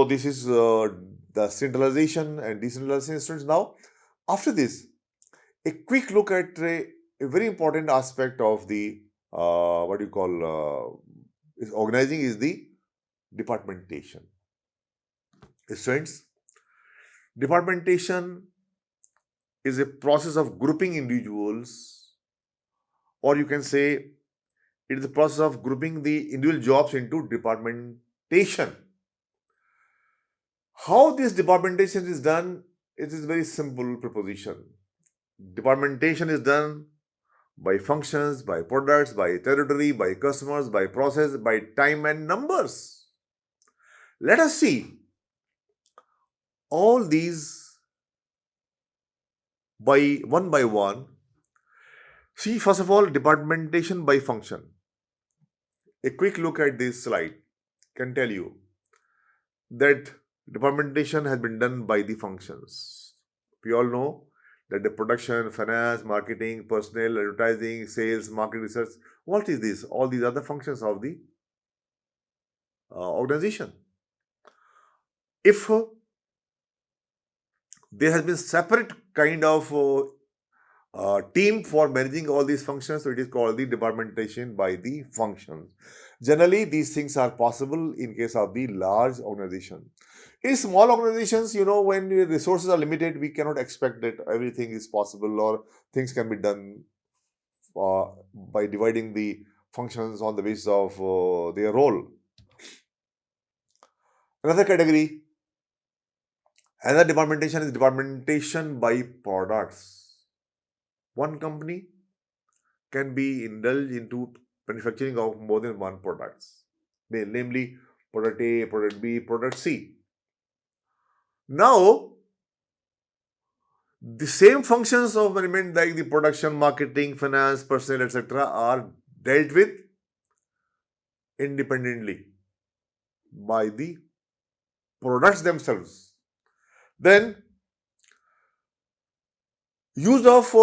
So this is the centralization and decentralization students. Now, after this, a quick look at a very important aspect of the what you call is organizing is the departmentation. Students, departmentation is a process of grouping individuals, or you can say it is the process of grouping the individual jobs into departmentation. How this departmentation is done? It is very simple proposition. Departmentation is done by functions, by products, by territory, by customers, by process, by time and numbers. Let us see all these by one. See, first of all, departmentation by function. A quick look at this slide can tell you that departmentation has been done by the functions. We all know that the production, finance, marketing, personnel, advertising, sales, market research, what is this? All these are the functions of the organization. If there has been separate kind of team for managing all these functions, so it is called the departmentation by the functions. Generally, these things are possible in case of the large organization. In small organizations, when the resources are limited, we cannot expect that everything is possible or things can be done by dividing the functions on the basis of their role. Another category, another departmentation is departmentation by products. One company can be indulged into manufacturing of more than one products, namely product A, product B, product C. Now, the same functions of management like the production, marketing, finance, personnel, etc. are dealt with independently by the products themselves. Then, use of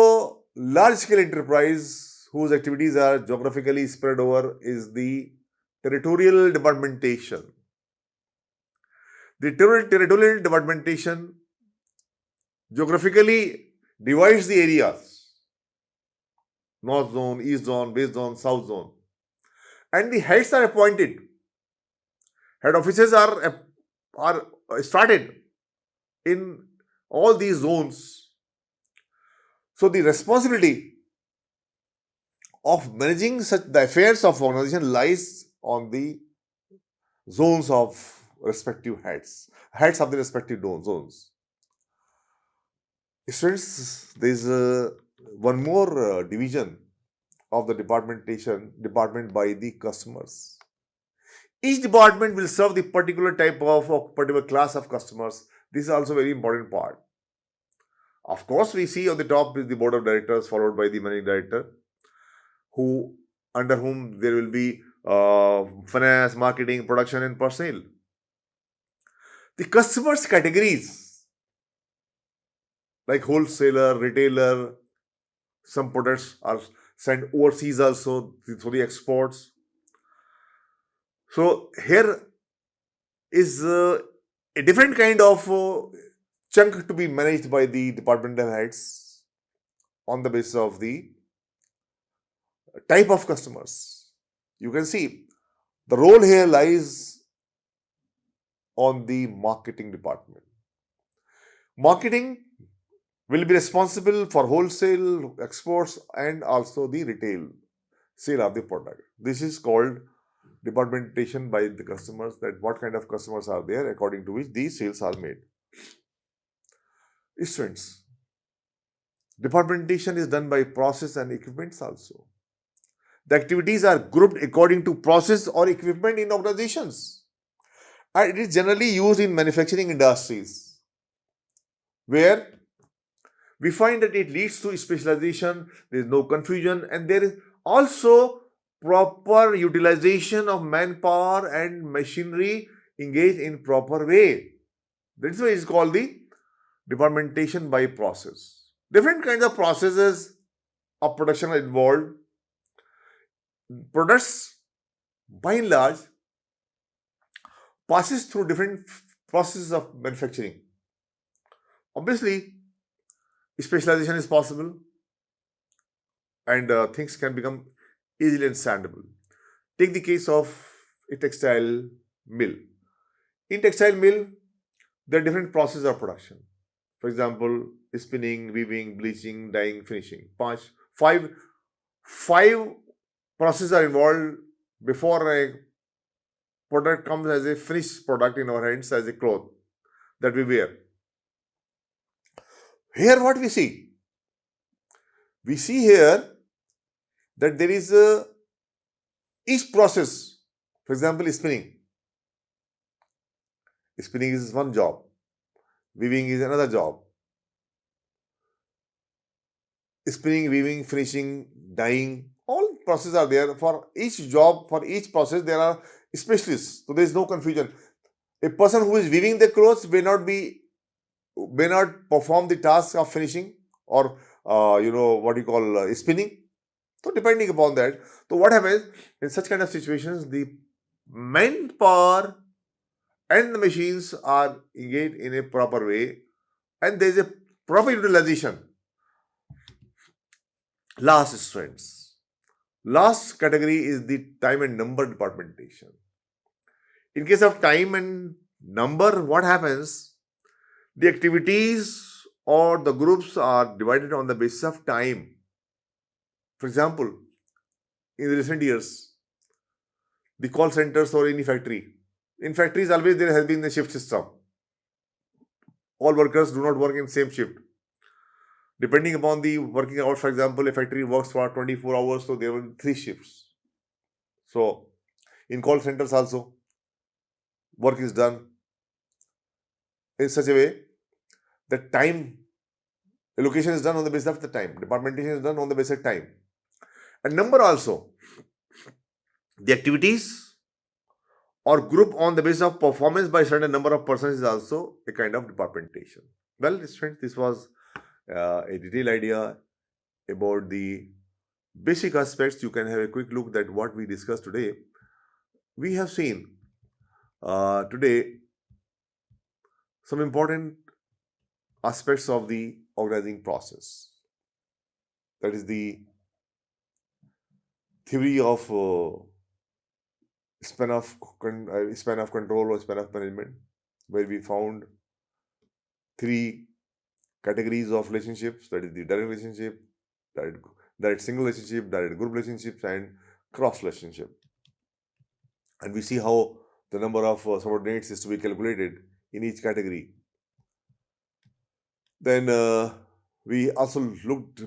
large-scale enterprise whose activities are geographically spread over is the territorial departmentation. The territorial departmentation geographically divides the areas: north zone, east zone, west zone, south zone, and the heads are appointed. Head offices are started in all these zones. So the responsibility of managing the affairs of organization lies on the zones of respective heads of the respective zones. Students, there is one more division of the department by the customers. Each department will serve the particular type of or particular class of customers. This is also a very important part. Of course, we see on the top is the board of directors, followed by the managing director, under whom there will be finance, marketing, production, and personnel. The customers categories like wholesaler, retailer, some products are sent overseas also for the exports. So here is a different kind of chunk to be managed by the departmental heads on the basis of the type of customers. You can see the role here lies on the marketing department. Marketing will be responsible for wholesale, exports, and also the retail sale of the product. This is called departmentation by the customers, that what kind of customers are there according to which these sales are made. Students, departmentation is done by process and equipments also. The activities are grouped according to process or equipment in organizations, and it is generally used in manufacturing industries, where we find that it leads to specialization, there is no confusion, and there is also proper utilization of manpower and machinery engaged in proper way. That is why it is called the departmentation by process. Different kinds of processes of production are involved. Products, by and large, passes through different processes of manufacturing. Obviously, specialization is possible and things can become easily understandable. Take the case of a textile mill. In textile mill, there are different processes of production. For example, spinning, weaving, bleaching, dyeing, finishing. Five, five processes are involved before a product comes as a finished product in our hands as a cloth that we wear. Here, what we see? We see here that there is each process. For example, spinning. Spinning is one job. Weaving is another job. Spinning, weaving, finishing, dyeing, all processes are there. For each job, for each process, there are specialists. So there is no confusion. A person who is weaving the clothes may not perform the task of finishing or what you call spinning. So depending upon that, so what happens in such kind of situations, the manpower and the machines are engaged in a proper way, and there is a proper utilization. Last, students. Last category is the time and number departmentation. In case of time and number, what happens? The activities or the groups are divided on the basis of time. For example, in the recent years, the call centers or any factory. In factories, always there has been the shift system. All workers do not work in same shift. Depending upon the working hours, for example, a factory works for 24 hours, so there will be 3 shifts. So, in call centers also, work is done in such a way that time allocation is done on the basis of the time. Departmentation is done on the basis of time. And number also, the activities or group on the basis of performance by certain number of persons is also a kind of departmentation. Well, friends, this was a detailed idea about the basic aspects. You can have a quick look at what we discussed today. We have seen today some important aspects of the organizing process. That is the theory of span of control or span of management, where we found 3 categories of relationships. That is the direct relationship, direct single relationship, direct group relationships, and cross relationship. And we see how the number of subordinates is to be calculated in each category. Then we also looked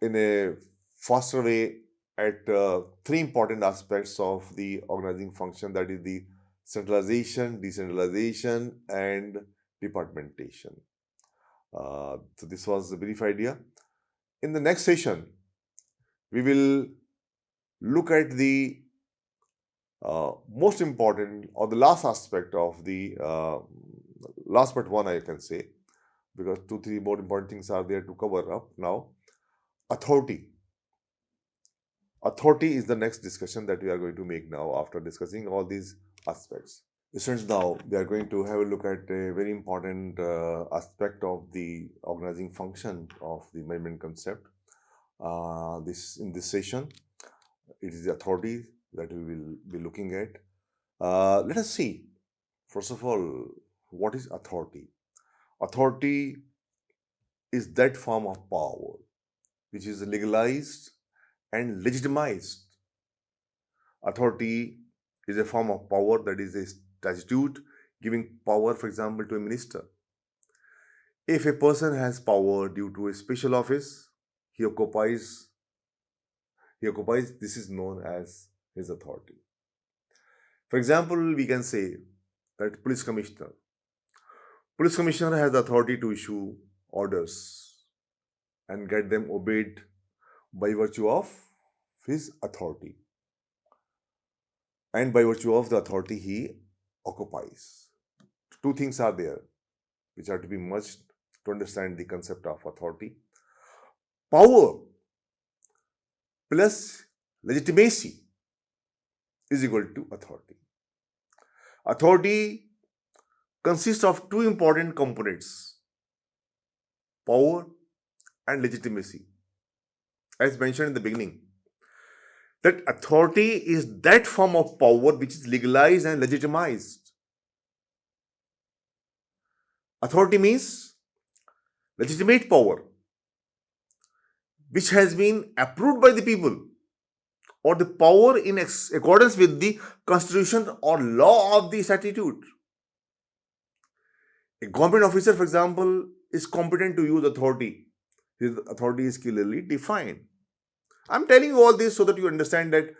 in a faster way at 3 important aspects of the organizing function, that is the centralization, decentralization, and departmentation. So this was a brief idea. In the next session, we will look at the most important or the last aspect of the last but one, I can say, because 2-3 more important things are there to cover up now. Authority. Authority is the next discussion that we are going to make now after discussing all these aspects. Students, now we are going to have a look at a very important aspect of the organizing function of the management concept. In this session, it is the authority that we will be looking at. Let us see, first of all, what is authority? Authority is that form of power which is legalized and legitimized. Authority is a form of power that is a statute giving power, for example, to a minister. If a person has power due to a special office he occupies, this is known as his authority. For example, we can say that police commissioner has the authority to issue orders and get them obeyed by virtue of his authority and by virtue of the authority he occupies. 2 things are there which are to be merged to understand the concept of authority. Power plus legitimacy is equal to authority. Authority consists of two important components: power and legitimacy. As mentioned in the beginning, that authority is that form of power which is legalized and legitimized. Authority means legitimate power which has been approved by the people, or the power in accordance with the constitution or law of the statute. A government officer, for example, is competent to use authority. His authority is clearly defined. I'm telling you all this so that you understand that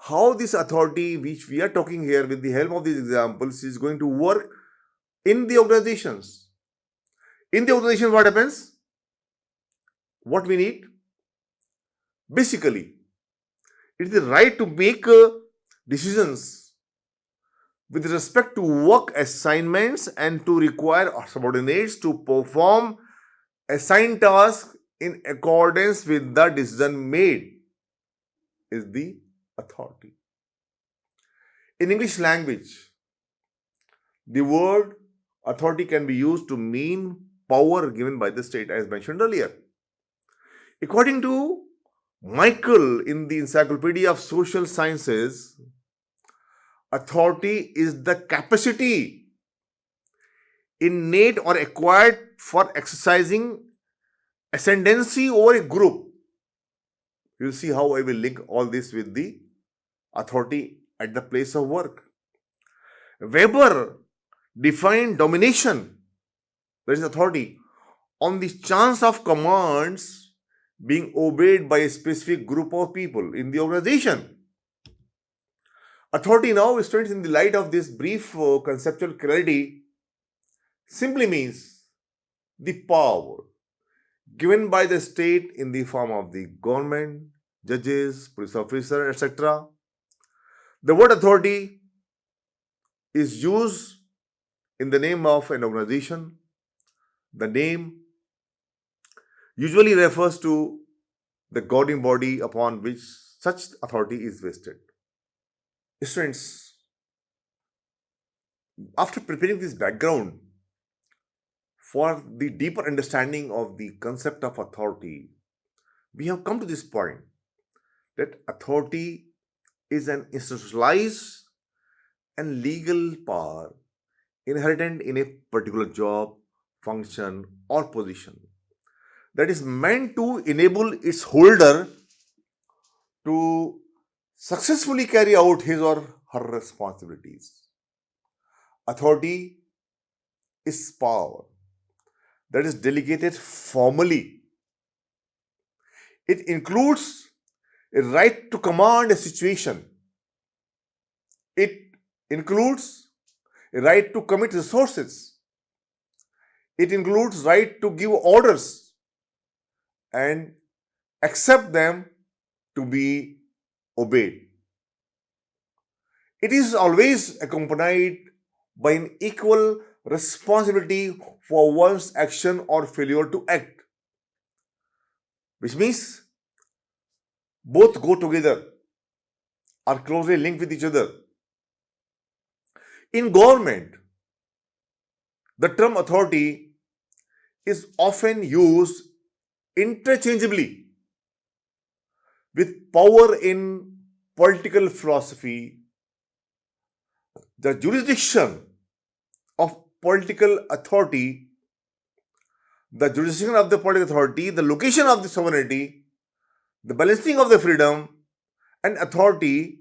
how this authority, which we are talking here with the help of these examples, is going to work in the organizations. In the organization, what happens? What we need? Basically, it is the right to make decisions with respect to work assignments and to require subordinates to perform assigned tasks in accordance with the decision made is the authority. In English language, the word authority can be used to mean power given by the state, as mentioned earlier. According to Michael in the Encyclopedia of Social Sciences, authority is the capacity innate or acquired for exercising ascendancy over a group. You'll see how I will link all this with the authority at the place of work. Weber defined domination, that is authority, on the chance of commands being obeyed by a specific group of people in the organization. Authority now, students, in the light of this brief conceptual clarity, simply means the power given by the state in the form of the government, judges, police officer, etc. The word authority is used in the name of an organization. The name usually refers to the governing body upon which such authority is vested. Students, after preparing this background for the deeper understanding of the concept of authority, we have come to this point that authority is an institutionalized and legal power inherent in a particular job, function, or position that is meant to enable its holder to successfully carry out his or her responsibilities. Authority is power that is delegated formally. It includes a right to command a situation. It includes a right to commit resources. It includes right to give orders and accept them to be obeyed. It is always accompanied by an equal responsibility for one's action or failure to act, which means both go together, are closely linked with each other. In government, the term authority is often used interchangeably with power in political philosophy. The jurisdiction of political authority, the jurisdiction of the political authority, the location of the sovereignty, the balancing of the freedom and authority.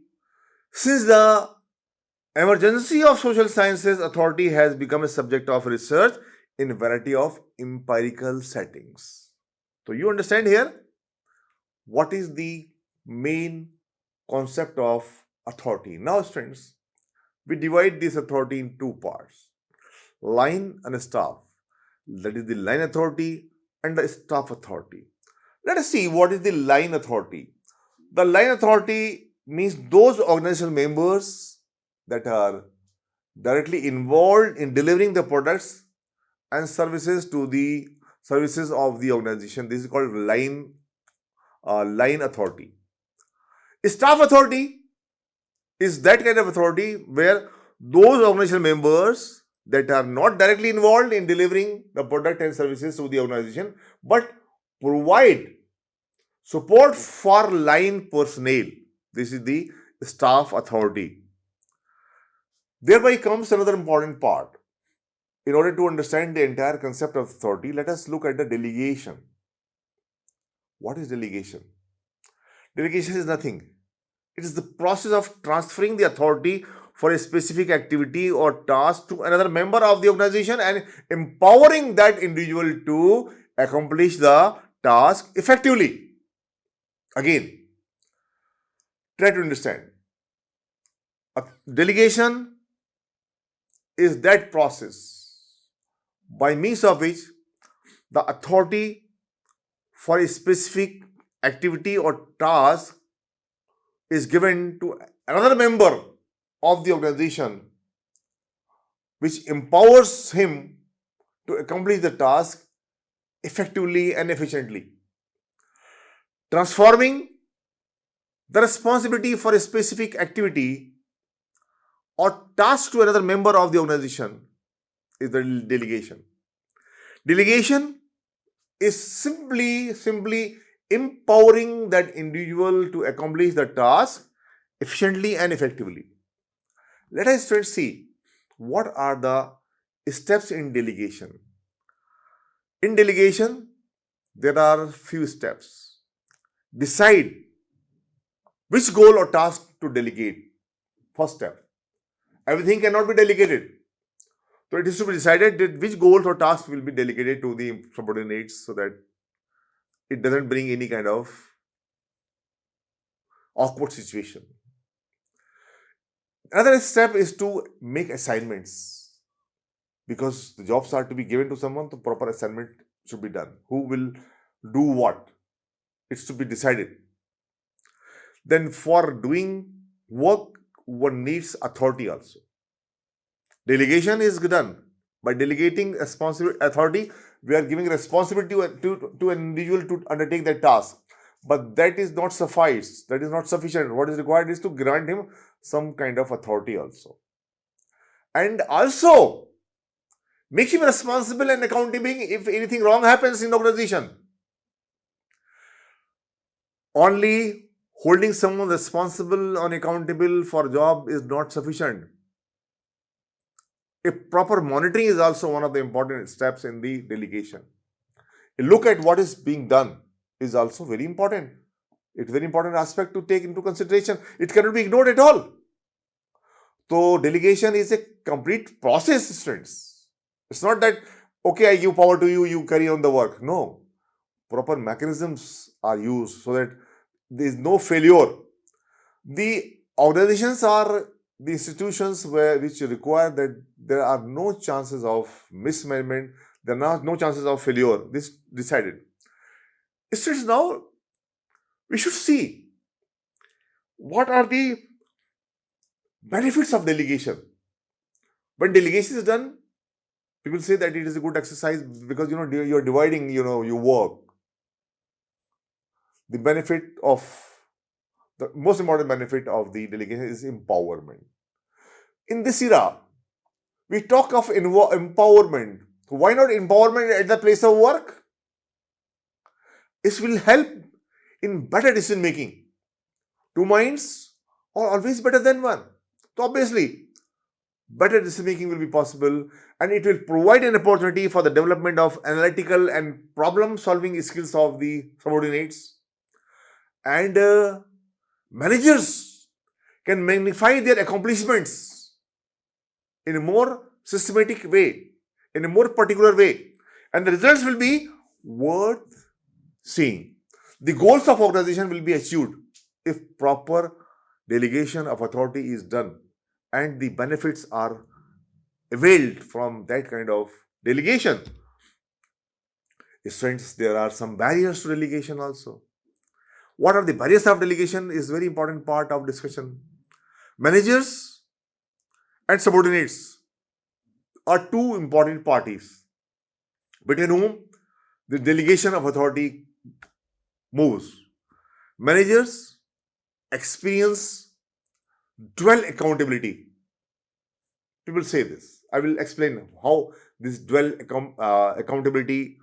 Since the emergency of social sciences, authority has become a subject of research in a variety of empirical settings. So you understand here what is the main concept of authority. Now, students, we divide this authority in two parts: line and staff. That is the line authority and the staff authority. Let us see what is the line authority. The line authority means those organizational members that are directly involved in delivering the products and services to the services of the organization. This is called line authority. Staff authority is that kind of authority where those organizational members that are not directly involved in delivering the product and services to the organization, but provide support for line personnel. This is the staff authority. Thereby comes another important part. In order to understand the entire concept of authority, let us look at the delegation. What is delegation? Delegation is nothing. It is the process of transferring the authority for a specific activity or task to another member of the organization and empowering that individual to accomplish the task effectively. Again, try to understand. A delegation is that process by means of which the authority for a specific activity or task is given to another member of the organization, which empowers him to accomplish the task effectively and efficiently. Transforming the responsibility for a specific activity or task to another member of the organization is the delegation. Delegation is simply empowering that individual to accomplish the task efficiently and effectively. Let us first see what are the steps in delegation. In delegation, there are few steps. Decide which goal or task to delegate. First step. Everything cannot be delegated. So it is to be decided that which goals or tasks will be delegated to the subordinates so that it doesn't bring any kind of awkward situation. Another step is to make assignments. Because the jobs are to be given to someone, the proper assignment should be done. Who will do what? It's to be decided. Then for doing work, one needs authority also. Delegation is done. By delegating authority, we are giving responsibility to an individual to undertake that task. But that is not suffice. That is not sufficient. What is required is to grant him some kind of authority also. And also, make him responsible and accountable if anything wrong happens in the organization. Only holding someone responsible and accountable for job is not sufficient. A proper monitoring is also one of the important steps in the delegation. A look at what is being done is also very important. It's a very important aspect to take into consideration. It cannot be ignored at all. So delegation is a complete process, students. It's not that, okay, I give power to you, you carry on the work. No. Proper mechanisms are used so that there is no failure. The organizations are the institutions which require that there are no chances of mismanagement, there are no chances of failure. This decided. Students, now we should see what are the benefits of delegation. When delegation is done, people say that it is a good exercise because you are dividing your work. The most important benefit of the delegation is empowerment. In this era, we talk of empowerment. Why not empowerment at the place of work? This will help in better decision making. Two minds are always better than one. So obviously, better decision making will be possible, and it will provide an opportunity for the development of analytical and problem solving skills of the subordinates. And managers can magnify their accomplishments in a more systematic way, in a more particular way, and the results will be worth seeing. The goals of organization will be achieved if proper delegation of authority is done and the benefits are availed from that kind of delegation. Students, there are some barriers to delegation also. What are the barriers of delegation is very important part of discussion. Managers and subordinates are two important parties between whom the delegation of authority moves. Managers experience dual accountability. People say this. I will explain how this dual accountability,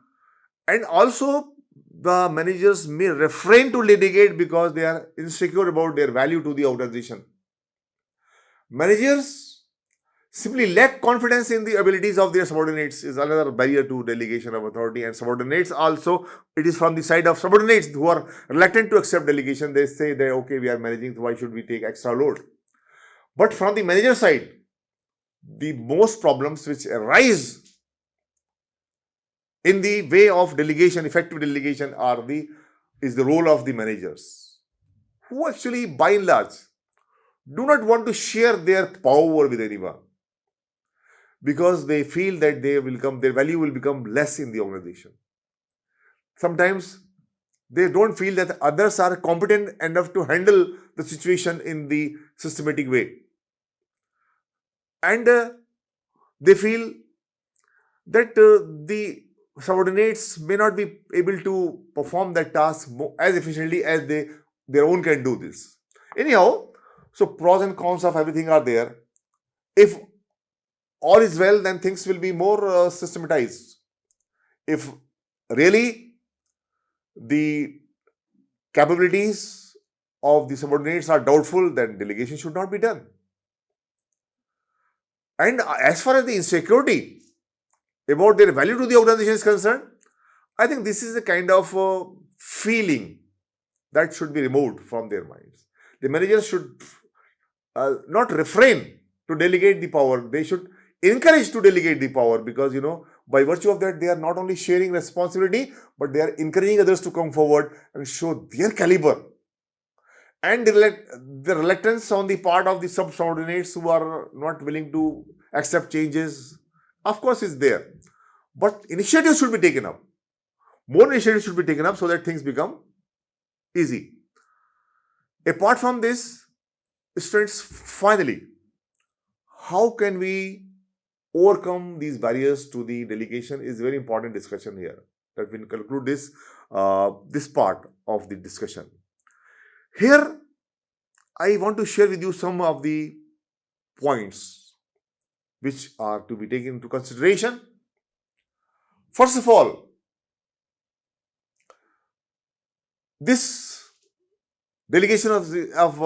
and also the managers may refrain to delegate because they are insecure about their value to the organization. Managers simply lack confidence in the abilities of their subordinates is another barrier to delegation of authority. And subordinates also, it is from the side of subordinates who are reluctant to accept delegation. They say that okay, we are managing, so why should we take extra load? But from the manager side, the most problems which arise in the way of delegation, effective delegation, is the role of the managers, who actually by and large do not want to share their power with anyone, because they feel that their value will become less in the organization. Sometimes they don't feel that others are competent enough to handle the situation in the systematic way, and they feel that the subordinates may not be able to perform that task as efficiently as their own can do this. Anyhow, so pros and cons of everything are there. If all is well, then things will be more systematized. If really the capabilities of the subordinates are doubtful, then delegation should not be done. And as far as the insecurity about their value to the organization is concerned, I think this is a kind of feeling that should be removed from their minds. The managers should not refrain to delegate the power. They should encourage to delegate the power, because by virtue of that, they are not only sharing responsibility, but they are encouraging others to come forward and show their caliber. And the reluctance on the part of the subordinates who are not willing to accept changes, of course, is there. But initiatives should be taken up. More initiatives should be taken up so that things become easy. Apart from this, students, finally, how can we overcome these barriers to the delegation is very important discussion here. That will conclude this part of the discussion. Here, I want to share with you some of the points which are to be taken into consideration. First of all, this delegation of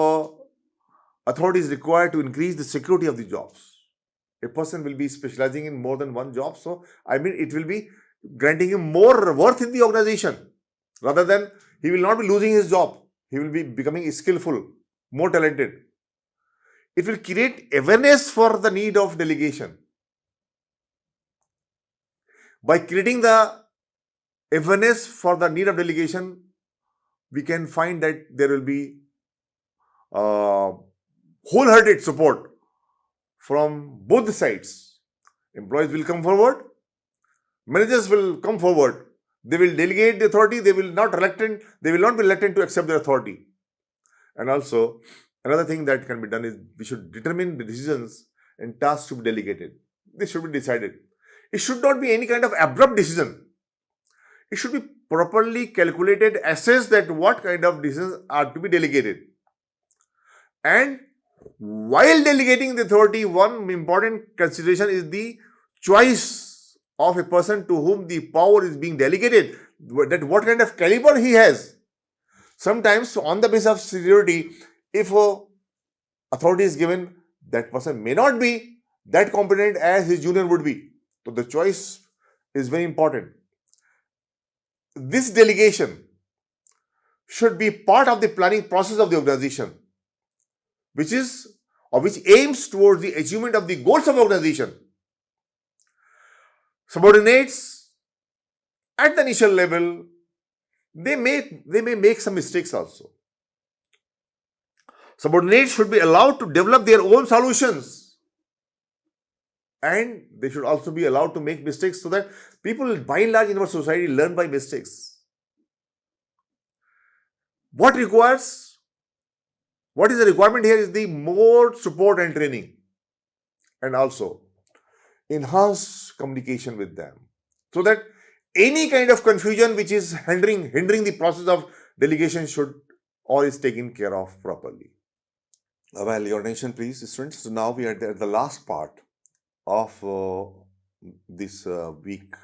authority is required to increase the security of the jobs. A person will be specializing in more than one job, so it will be granting him more worth in the organization, rather than he will not be losing his job. He will be becoming skillful, more talented. It will create awareness for the need of delegation. By creating the awareness for the need of delegation, we can find that there will be wholehearted support from both the sides. Employees will come forward, managers will come forward. They will delegate the authority. They will not be reluctant to accept the authority. And also, another thing that can be done is we should determine the decisions and tasks to be delegated. This should be decided. It should not be any kind of abrupt decision. It should be properly calculated, assessed that what kind of decisions are to be delegated. And while delegating the authority, one important consideration is the choice of a person to whom the power is being delegated, that what kind of caliber he has. Sometimes, on the basis of seniority, if authority is given, that person may not be that competent as his junior would be. So the choice is very important. This delegation should be part of the planning process of the organization, which aims towards the achievement of the goals of the organization. Subordinates at the initial level, they may make some mistakes also. Subordinates should be allowed to develop their own solutions, and they should also be allowed to make mistakes, so that people by and large in our society learn by mistakes. What is the requirement here is the more support and training, and also enhanced communication with them, so that any kind of confusion which is hindering the process of delegation is taken care of properly. Well, your attention please, students. So now we are at the last part, of this week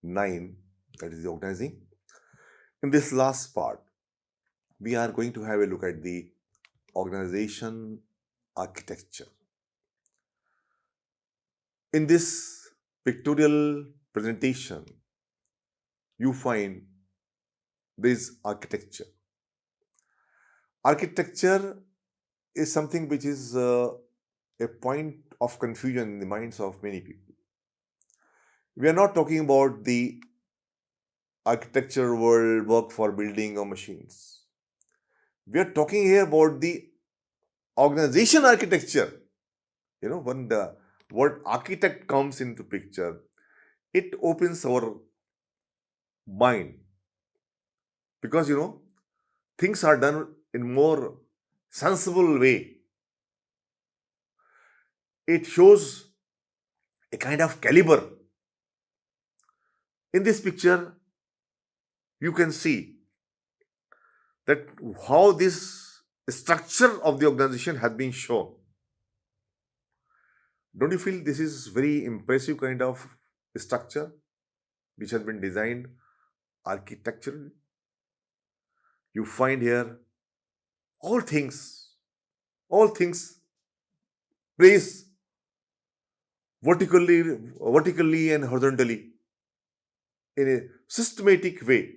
9, that is the organizing. In this last part, we are going to have a look at the organization architecture. In this pictorial presentation, you find this architecture. Architecture is something which is a point of confusion in the minds of many people. We are not talking about the architecture world work for building or machines. We are talking here about the organization architecture. When the word architect comes into picture, it opens our mind, because things are done in more sensible way. It shows a kind of caliber. In this picture, you can see that how this structure of the organization has been shown. Don't you feel this is very impressive kind of structure which has been designed architecturally? You find here all things placed vertically and horizontally in a systematic way.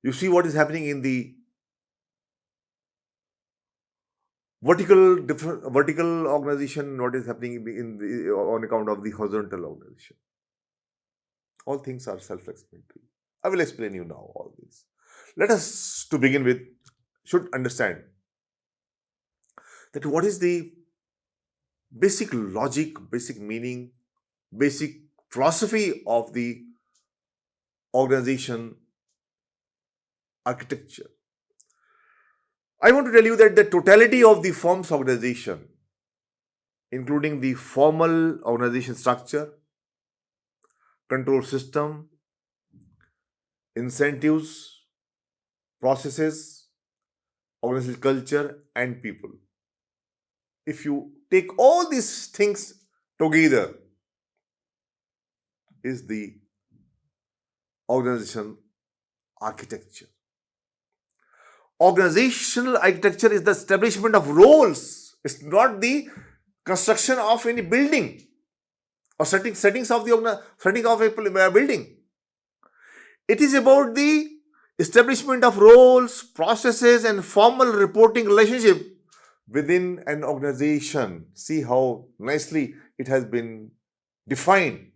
You see what is happening in the vertical organization, what is happening on account of the horizontal organization. All things are self-explanatory. I will explain you now all this. Let us, to begin with, should understand that what is the basic logic, basic meaning, basic philosophy of the organization architecture. I want to tell you that the totality of the firm's organization, including the formal organization structure, control system, incentives, processes, organizational culture, and people. If you take all these things together, is the organization architecture. Organizational architecture is the establishment of roles. It's not the construction of any building or settings of a building. It is about the establishment of roles, processes, and formal reporting relationship within an organization. See how nicely it has been defined.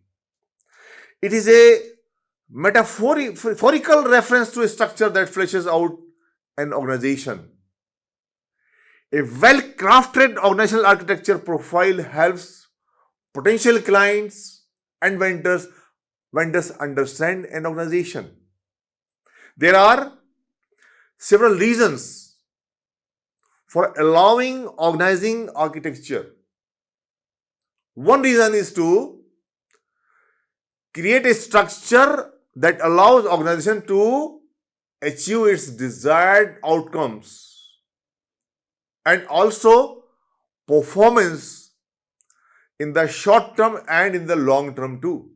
It is a metaphorical reference to a structure that fleshes out an organization. A well-crafted organizational architecture profile helps potential clients and vendors understand an organization. There are several reasons for allowing organizing architecture. One reason is to create a structure that allows organization to achieve its desired outcomes and also performance in the short term and in the long term too.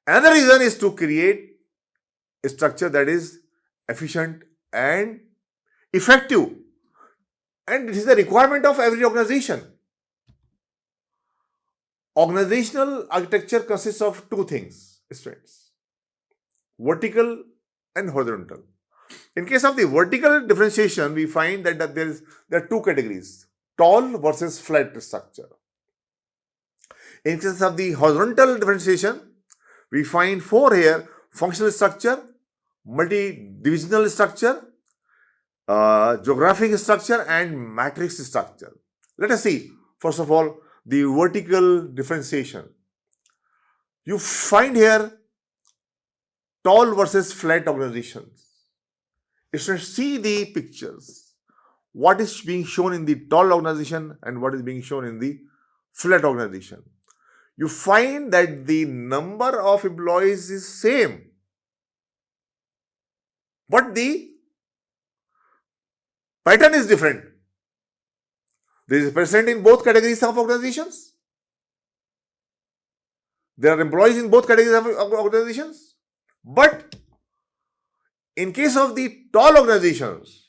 Another reason is to create a structure that is efficient and effective, and it is the requirement of every organization. Organizational architecture consists of two things, students: vertical and horizontal. In case of the vertical differentiation, we find that there are two categories: tall versus flat structure. In case of the horizontal differentiation, we find four here: functional structure, multi-divisional structure, geographic structure, and matrix structure. Let us see, first of all, the vertical differentiation. You find here tall versus flat organizations. You should see the pictures. What is being shown in the tall organization and what is being shown in the flat organization. You find that the number of employees is same, but the pattern is different. This is present in both categories of organizations. There are employees in both categories of organizations. But in case of the tall organizations,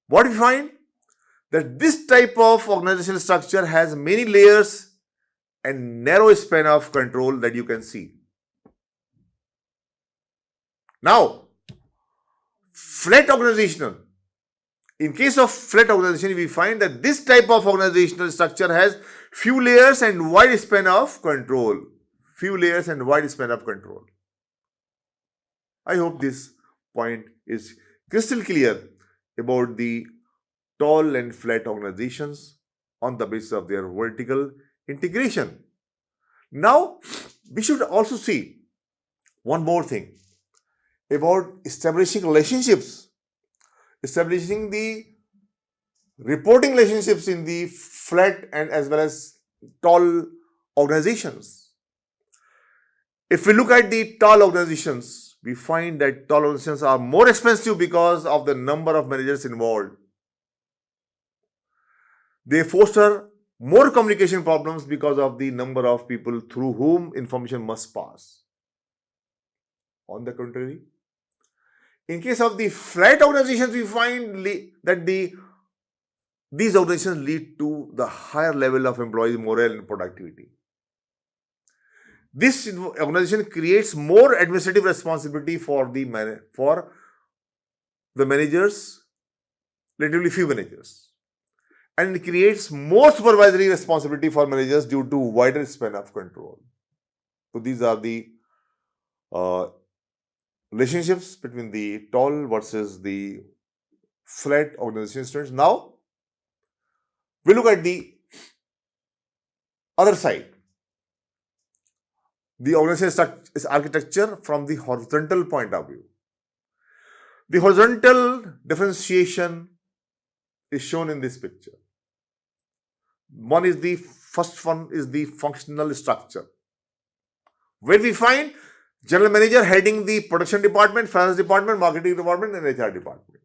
what we find that this type of organizational structure has many layers and narrow span of control that you can see. Now, flat organizational. In case of flat organization, we find that this type of organizational structure has few layers and wide span of control. Few layers and wide span of control. I hope this point is crystal clear about the tall and flat organizations on the basis of their vertical integration. Now, we should also see one more thing about establishing relationships, establishing the reporting relationships in the flat and as well as tall organizations. If we look at the tall organizations, we find that tall organizations are more expensive because of the number of managers involved. They foster more communication problems because of the number of people through whom information must pass. On the contrary, in case of the flat organizations, we find that these organizations lead to the higher level of employee morale and productivity. This organization creates more administrative responsibility for the managers, relatively few managers, and it creates more supervisory responsibility for managers due to wider span of control. So these are the relationships between the tall versus the flat organization students. Now, we look at the other side. The organization is architecture from the horizontal point of view. The horizontal differentiation is shown in this picture. First one is the functional structure, where we find general manager heading the production department, finance department, marketing department, and HR department.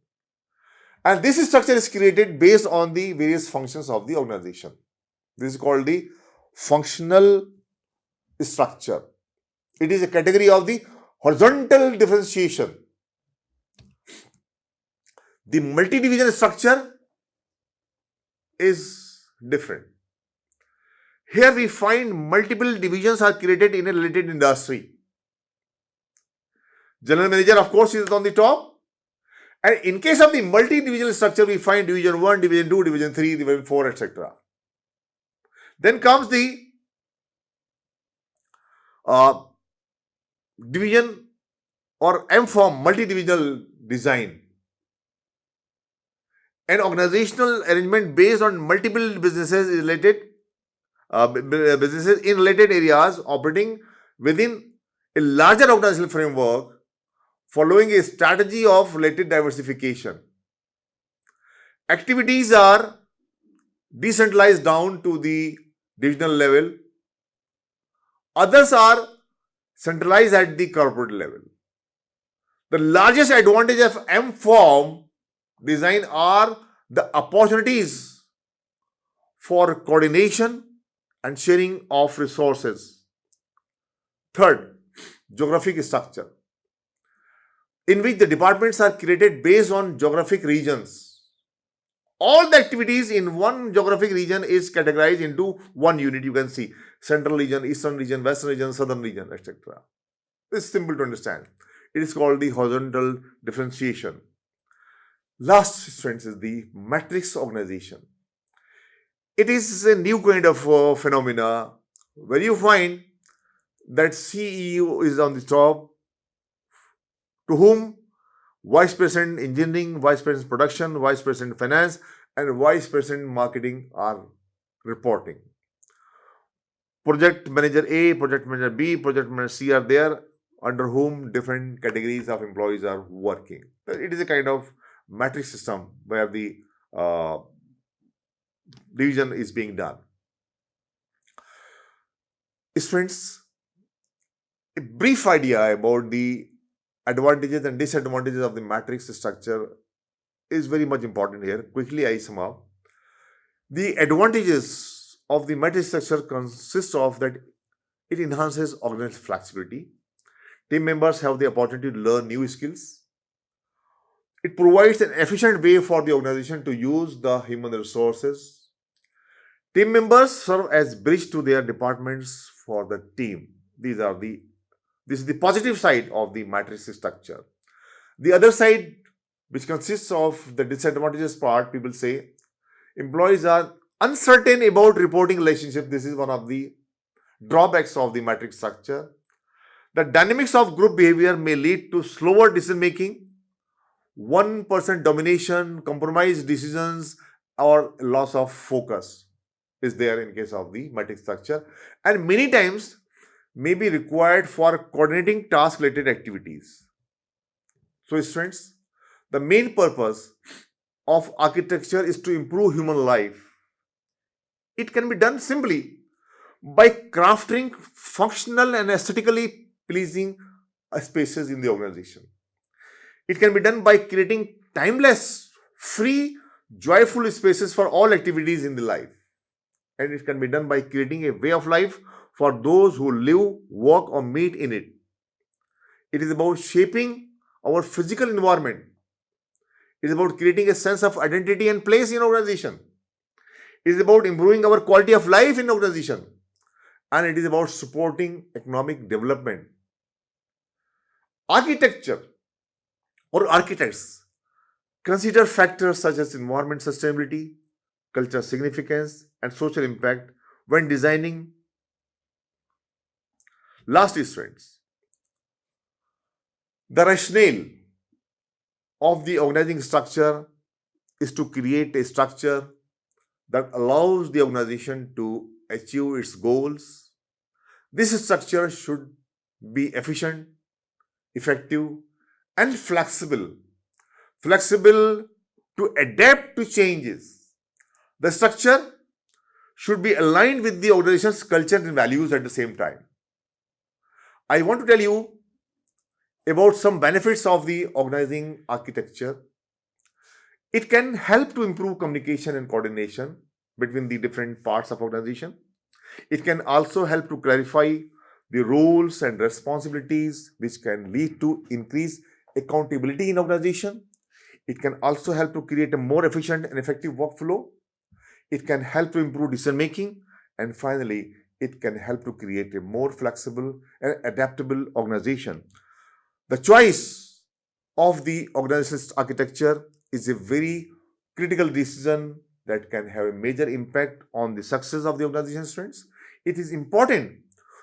And this structure is created based on the various functions of the organization. This is called the functional structure. It is a category of the horizontal differentiation. The multi-division structure is different. Here we find multiple divisions are created in a related industry. General manager, of course, is on the top. And in case of the multi-divisional structure, we find division 1, division 2, division 3, division 4, etc. Then comes the division or M form, multi-divisional design. An organizational arrangement based on multiple businesses in related areas operating within a larger organizational framework, following a strategy of related diversification. Activities are decentralized down to the divisional level. Others are centralized at the corporate level. The largest advantage of M form design are the opportunities for coordination and sharing of resources. Third, geographic structure, in which the departments are created based on geographic regions. All the activities in one geographic region is categorized into one unit. You can see central region, eastern region, western region, southern region, etc. It's simple to understand. It is called the horizontal differentiation. Last, students, is the matrix organization. It is a new kind of phenomena where you find that CEO is on the top, to whom Vice President Engineering, Vice President Production, Vice President Finance, and Vice President Marketing are reporting. Project Manager A, Project Manager B, Project Manager C are there, under whom different categories of employees are working. It is a kind of matrix system where the division is being done. Students, a brief idea about the advantages and disadvantages of the matrix structure is very much important here. Quickly, I sum up. The advantages of the matrix structure consist of that it enhances organizational flexibility. Team members have the opportunity to learn new skills. It provides an efficient way for the organization to use the human resources. Team members serve as bridge to their departments for the team. This is the positive side of the matrix structure. The other side, which consists of the disadvantages part, people say employees are uncertain about reporting relationship. This is one of the drawbacks of the matrix structure. The dynamics of group behavior may lead to slower decision making, one person domination, compromised decisions, or loss of focus is there in case of the matrix structure, and many times may be required for coordinating task related activities. So, students, the main purpose of architecture is to improve human life. It can be done simply by crafting functional and aesthetically pleasing spaces in the organization. It can be done by creating timeless, free, joyful spaces for all activities in the life. And it can be done by creating a way of life for those who live, work, or meet in it. It is about shaping our physical environment. It is about creating a sense of identity and place in organization. It is about improving our quality of life in organization. And it is about supporting economic development. Architecture or architects consider factors such as environment sustainability, cultural significance, and social impact when designing. Last is, friends, the rationale of the organizing structure is to create a structure that allows the organization to achieve its goals. This structure should be efficient, effective, and flexible to adapt to changes. The structure should be aligned with the organization's culture and values at the same time. I want to tell you about some benefits of the organizing architecture. It can help to improve communication and coordination between the different parts of organization. It can also help to clarify the roles and responsibilities, which can lead to increased accountability in organization. It can also help to create a more efficient and effective workflow. It can help to improve decision making. And finally, it can help to create a more flexible and adaptable organization. The choice of the organization's architecture is a very critical decision that can have a major impact on the success of the organization's students. It is important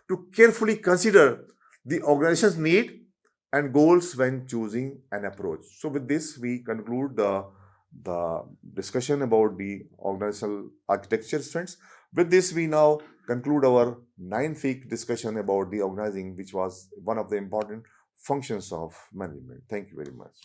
to carefully consider the organization's need and goals when choosing an approach. So with this, we conclude the discussion about the organizational architecture, students. With this, we now conclude our 9th week discussion about the organizing, which was one of the important functions of management. Thank you very much.